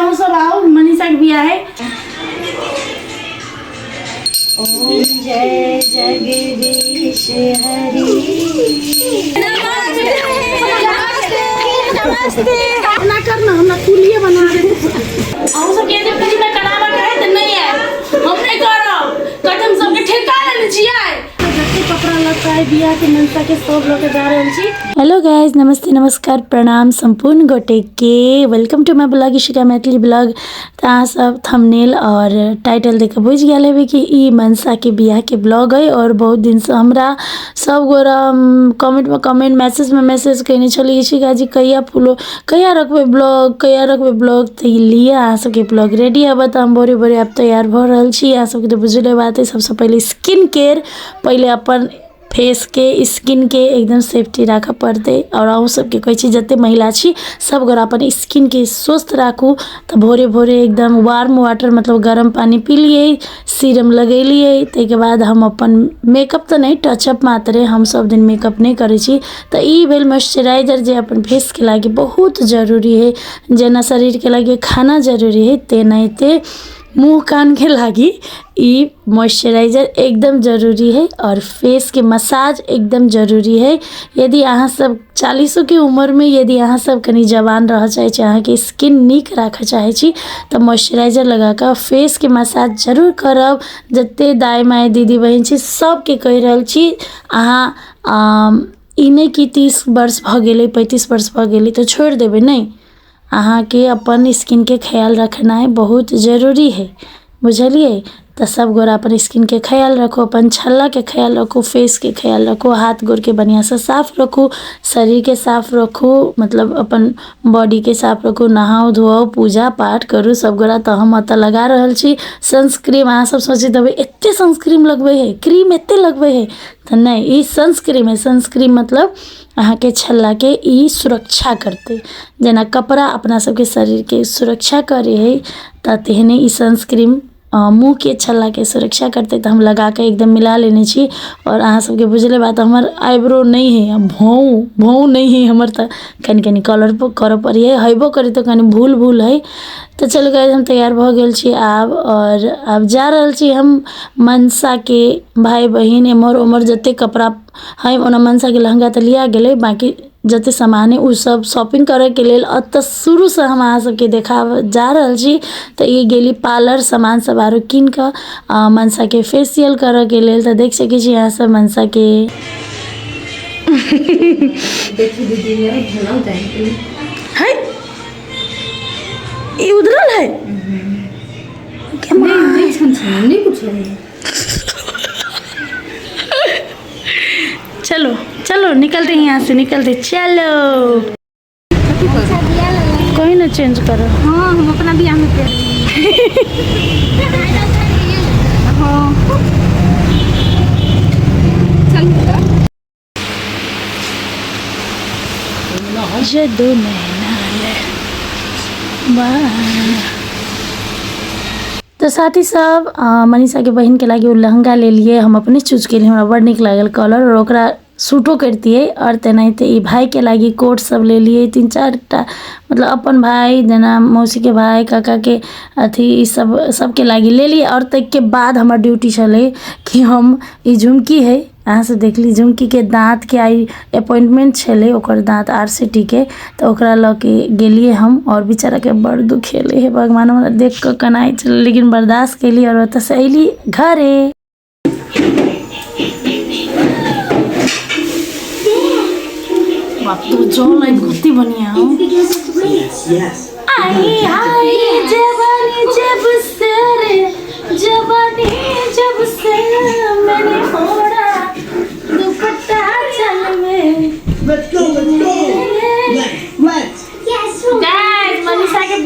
आओ सब आओ, मनीषा के बिया है। ओम जय जगदीश हरि। नमस्ते। ना करना, हम ना कुलिए बना रहे। आओ सब ये जब कहीं ना करावा का है तो नहीं है, हम नहीं करो। कदम सबके ठेका लेने चाहिए। कपड़ा लगता है बिया के मनसा के सब लोग जा रहे छी। हेलो गाइज, नमस्ते नमस्कार प्रणाम संपूर्ण गोटे के welcome to my blog Ishika Maithili blog. अहाँ सब थंबनेल और टाइटल देख बुझ गए हेबे कि ई मनसा के बियाह के ब्लॉग है। और बहुत दिन से हमरा सब गोरा कमेंट मैसेज कहने चलिए इशिका जी कहिया रखबे ब्लॉग तो लिए अहाँ सबके ब्लॉग रेडी है। तो हम बोरे बोरे अब तैयार भ रहल छी। अहाँ सबके तो बुझले बात है। सबसे पहले स्किन केयर, पहले अपन फेस के स्किन के एकदम सेफ्टी रखा पड़ते। और अहूँ सबके कहै छी जते महिला छी सब गोरा अपन स्किन के स्वस्थ राखू। तो भोरे भोरे एकदम वार्म वाटर मतलब गर्म पानी पी लिए, सीरम लगेलिए। के बाद हम अपन मेकअप तो नहीं, टचअप मात्रे, हम सब दिन मेकअप नहीं करे छी। तो ई भेल मॉइस्चराइजर जे अपन फेस के लागी बहुत जरूरी है। जेना शरीर के लागी खाना जरूरी है तेनाहिते मुँह कान के लागी ई मॉइस्चराइजर एकदम ज़रूरी है। और फेस के मसाज एकदम ज़रूरी है। यदि अहाँ सब 40 के उम्र में यदि अहाँ सब कनी जवान रह चाहे छी, अहाँ के स्किन नीक रखा चाहे छी तो मॉइस्चराइजर लगा कर फेस के मसाज जरूर करब। जते दाई माई दीदी बहन छी सबके कहि रहल छी, अहाँ ई नहीं कि 30 वर्ष भ गेलै 35 वर्ष भ गेलै तो छोड़ देबे, नहीं। अहाँ के अपन स्किन के ख्याल रखना है बहुत ज़रूरी है, बुझलिए। तो सब गोरा अपन स्किन के ख्याल रखो, अपन छल्ला के ख्याल रखो, फेस के ख्याल रखो, हाथ गोर के बढ़िया से साफ रखो, शरीर के साफ रखो, मतलब अपन बॉडी के साफ रखो, नहाओ धोओ पूजा पाठ करू सब गोरा। तो हम अत लगा रहल छी सनस्क्रीम। अहाँ सब सोचैत हेबै एते सनस्क्रीम लगबै है, क्रीम एते लगबै है, तो नहीं, ई सनस्क्रीम है। सनस्क्रीम मतलब अहाँ के छल्ला के ई सुरक्षा करते, जेना कपड़ा अपना सबके शरीर के सुरक्षा करे है तो तेहने ई सनस्क्रीम मुँह के छल्ला के सुरक्षा करते। तो हम लगा के एकदम मिला लेने छी। और अहाँ सबके बुझले बात, हमर आईब्रो नहीं है, भौं नहीं है हमर, तो कनी कलर कर पड़ी है, हेबो करे तो कनी भूल है। तो चलो गाइस, हम तैयार भ गेल छी आब। और अब जा रहल छी हम मनसा के भाई बहिन एमर उमर जते कपड़ा है ओना मनसा के लहंगा तो लिया गेले, बाकी जते सामान है उ सब शॉपिंग करे के लेल अत शुरू से हम अहाँ सबके देखा जा रहल छी। तो ये गेली पार्लर सामान सब आरो किन के मनसा के फेशियल करे के लेल। तो देख सके छी यहाँ सब मनसा के देखी दीदी मेरा भला जाएंगे है ये उधरल है क्या नहीं कुछ है। चलो चलो निकलते हैं यहाँ से, निकलते चलो। कोई ना चेंज करो। हाँ हम अपना बियाह में कर हाँ जदू नैना ले तो साथी सब मनीषा के बहन के लागी वो लहंगा ले लिए, हम अपने चूज के लिए, हमरा बड़ निक लागल कलर और ओकरा सूटो करती है। और तेनाहिते ई भाई के लागी कोट सब ले लिए 3-4टा, मतलब अपन भाई जेना मौसी के भाई काका के अथी सबके लागी ले लिए। और तक के बाद हमार ड्यूटी चले कि हम ई झुमकी है अहाँ से देख ली, झुमकी के दाँत के आई अपॉइंटमेंट छले, ओकर दाँत RCT के, तो ओकरा ल के गेलिए हम। और बेचारा के बड़ दुखेले है, भगवान हमरा देख के कनाई चल, लेकिन बर्दाश्त कैली और ओतऽ से अइली घरे। बाप तो जो लाइन कुत्ती बढ़िया हो। आई आई जवानी जब से रे, जवानी जब से मैंने ओढ़ा दुपट्टा चल में।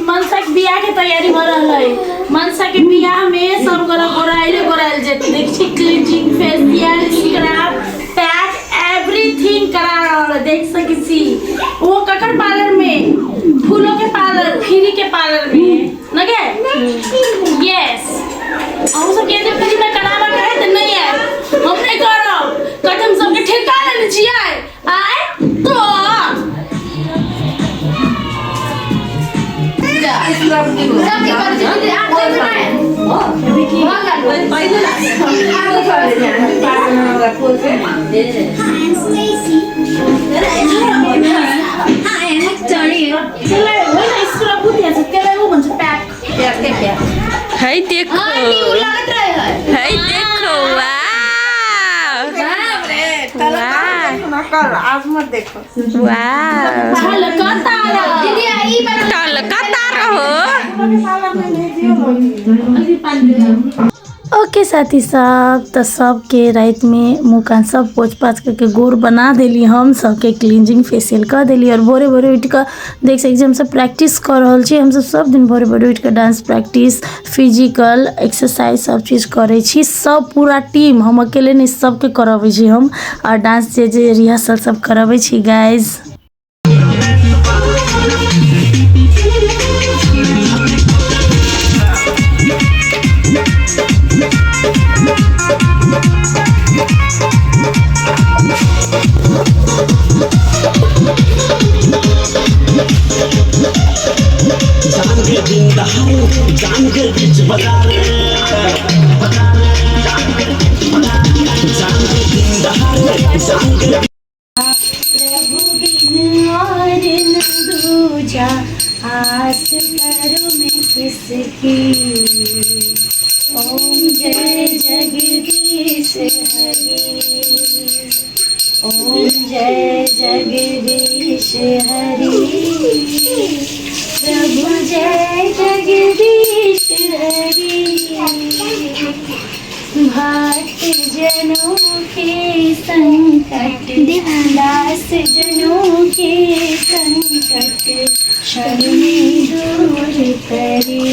मनसा के बियाह के तैयारी हो रहा है। मनसा के बियाह में सब गोराइल जेते, देखी cleaning facial scrub pack everything करा रहा है, देख सकी सी। वो ककर पार्लर में, फूलों के पार्लर, फ्री के पार्लर में न गे। यस हम सब के जब कहीं ना करावा का है तो नहीं है, हम नहीं करो। कदम सबके ठेका लेने छिए आए तो है देखो है देखो वाह आज मत देखो वाह कलकत्ता रहो। ओके साथी सब तो सबके रात में मुँह कान सब पोछ पाछ करके गोर बना देली हम सबके क्लींजिंग फेशियल कर देली और भोरे भोरे उठ कर देख सके हम सब प्रैक्टिस कर रहल छी। हम सब दिन भोरे भोरे उठ कर डांस प्रैक्टिस फिजिकल एक्सरसाइज सब चीज़ करे छी। सब पूरा टीम हम अकेले नहीं सबके करबै छी हम और डांस जे रिहर्सल सब करबै छी गाइज। आस करो मैं किसकी ओम जय जगदीश हरि ओम जय जगदीश हरि प्रभु जय जगदीश हरि भक्त जनों के संकट दास जनों के संकट शनि दूर करे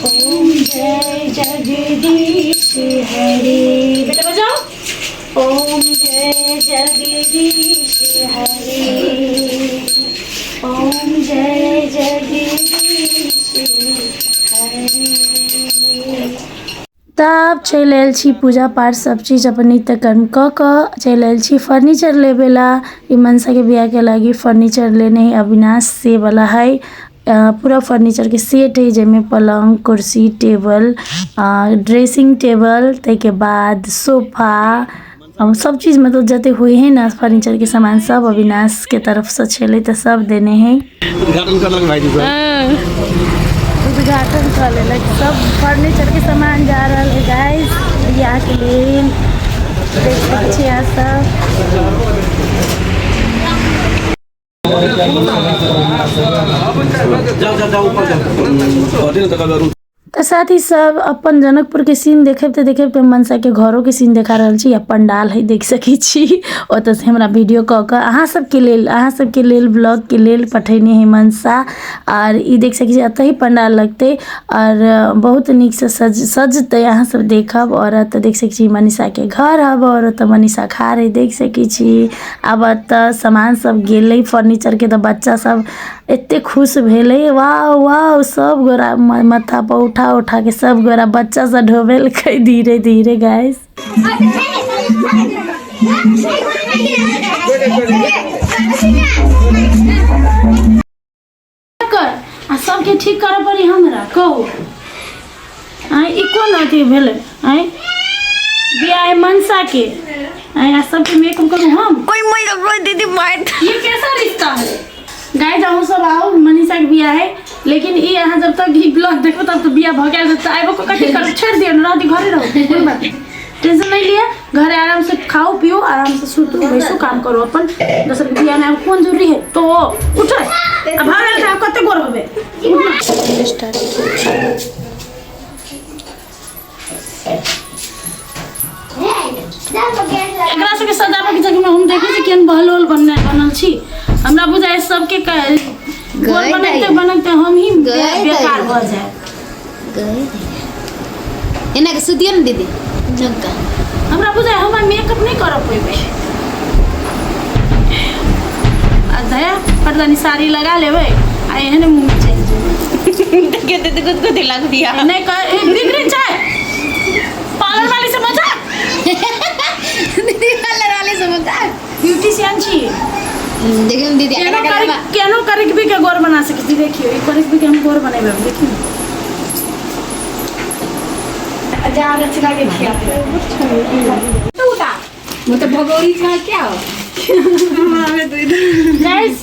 ओम जय जगदीश हरे। बेटा बजाओ ओम जय जगदीश हरे ओम जय जगदीश हरे। तब चल आयल छी पूजा पाठ सब चीज अपन नित्य कर्म क चल आयल छी फर्नीचर लेबे ला। ई मनसा के बियाह के लागी फर्नीचर लेने है अविनाश से वाला है। पूरा फर्नीचर के सेट है जिसमें पलंग कुर्सी टेबल ड्रेसिंग टेबल तै के बाद सोफा सब चीज़ मतलब जते हुए हैं ना फर्नीचर के सामान सब अविनाश के तरफ से छेले तो सब देने हैं। उद्घाटन कर ले सब फर्नीचर के सामान जा रहा है गाइस बियाह के लिए। देख सकते हैं यहाँ सब तो साथ ही सब अपन जनकपुर के सीन देखे तो मनसा के घरों के सीन देखा रहा छी। पंडाल है देख सकी छी ओत से हमरा वीडियो कऽ के अहाँ सबके लेल ब्लॉग के लेल पठेने है मनसा और ई देख सकी छी अत ही पंडाल लगते और बहुत निक से सजते अहाँ सब देखब। और अत देख सकी छी मनीषा के घर हब और अत मनीषा खा रही देख सकी छी। अब अत सामान सब गेले फर्नीचर के तो बच्चा सब एते खुश भेले वाह वाह सब गोरा माथा पर उठा के सब गोरा बच्चा सा ढोबेल कई धीरे धीरे गाइस। सबके ठीक कर पड़ी हमरा कहू ई कोन अथी भेले बियाह मनसा के सबके मेकअप करूँ हम कोई दीदी ये कैसा रिश्ता है गाइस। हम सब आओ मनीषा के बियाह है लेकिन ये यहाँ जब तक ब्लॉग देखो तब तो बियाह भ गया तो आइबो को कथी कर छोड़ दियो रात घरे रहो कोई बात टेंशन नहीं लिया घरे आराम से खाओ पियो आराम से सुतो बैसो काम करो अपन दूसरे के बियाह में कौन जरूरी है तो उठो अब भागल का कते गोर होबे एकरा सबके सजावे के जगह में हम देखे छी केन बहलोल बनल छी। हमरा बुझाए सबके गोल बनते हम ही बेकार हो जाए एना के सुदियो न दीदी जग्गा हमरा बुझाए हम मेकअप नहीं कर पेबे दया पटदानी साड़ी लगा लेबे आ एहने मुंह में चल जेबे के गुदगुदी लग दिया नहीं कर बिगड़ी जाए पार्लर वाली से मजा दीदी पार्लर वाले से मजा ब्यूटीशियन छी देखिए दीदी केनो करिक भी के गोर बना सकती देखियो ई करिक भी के हम गोर बनेबे देखियो जा रचना के खिया मतलब भगोरी छा क्या हो गाइस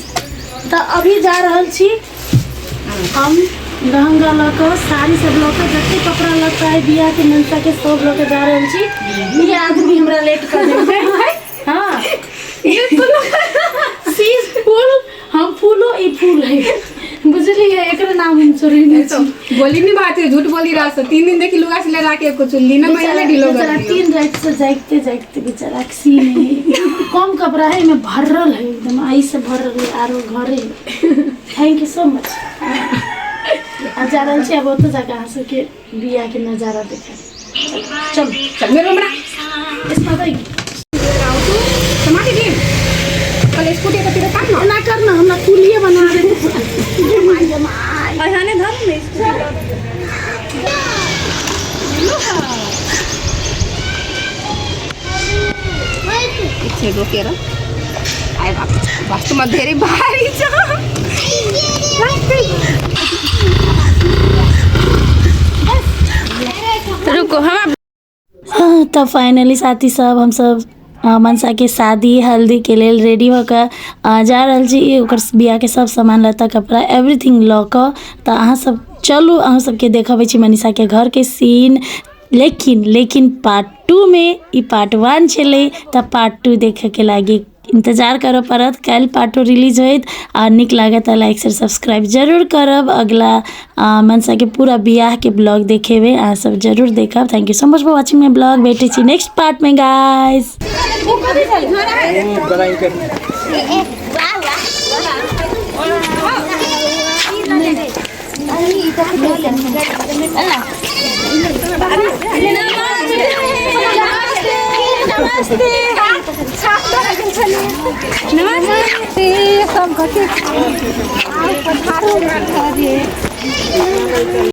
तो अभी जा रहल छी हम लहंगा लक साड़ी सब लक जते कपड़ा लता है बियाह के मनसा के सब लक जा रहल छी। ये आदमी हमरा लेट कर देबै हां ये सीज फूल हम फूलो ई फूल है बुझली है एकरा नाम हम चोरी नहीं छी बोली नहीं बात है, झूठ बोली रहा 3 दिन देखी लुगा से लगा के कुछ चुल्ली ना मैं ढीलो कर दियो। 3 रात से जागते जागते बेचारा सी नहीं कम कपड़ा है में भरल है एकदम आई से भरल है आरो घरे। Thank you so much. आज जा रहल छी अब ओतो जगह हंस के बिया के नजारा देखे चल चल मेरे बना इसमें भाई समाधि दी कल स्कूटी का तेरे काम ना करना हम ना कुलिए बना दे माय अहाने धर में पीछे रोके रहा आए बाप वास्तव में धेरै भारी छ रुको हम तो फाइनली साथी सब हम सब मनसा के शादी हल्दी के लेल रेडी होकर जा रहल छी ओकर बियाह के सब सामान लता कपड़ा एवरीथिंग ल क तो अहाँ सब चलू अहाँ सबके देखाबै छी मनीषा के घर के सीन। लेकिन पार्ट 2 में ई पार्ट 1 छलै तो पार्ट 2 देखे के लागी इंतजार करो पड़त। कल पार्ट 2 रिलीज होत और निक लागत तो लाइक से सब्सक्राइब जरूर करब। अगला मनसा के पूरा बियाह के ब्लॉग देखेबे अहाँ सब जरूर देखब। Thank you so much for watching my blog. भेटै छी नेक्स्ट पार्ट में गाइस। नमस्ते सब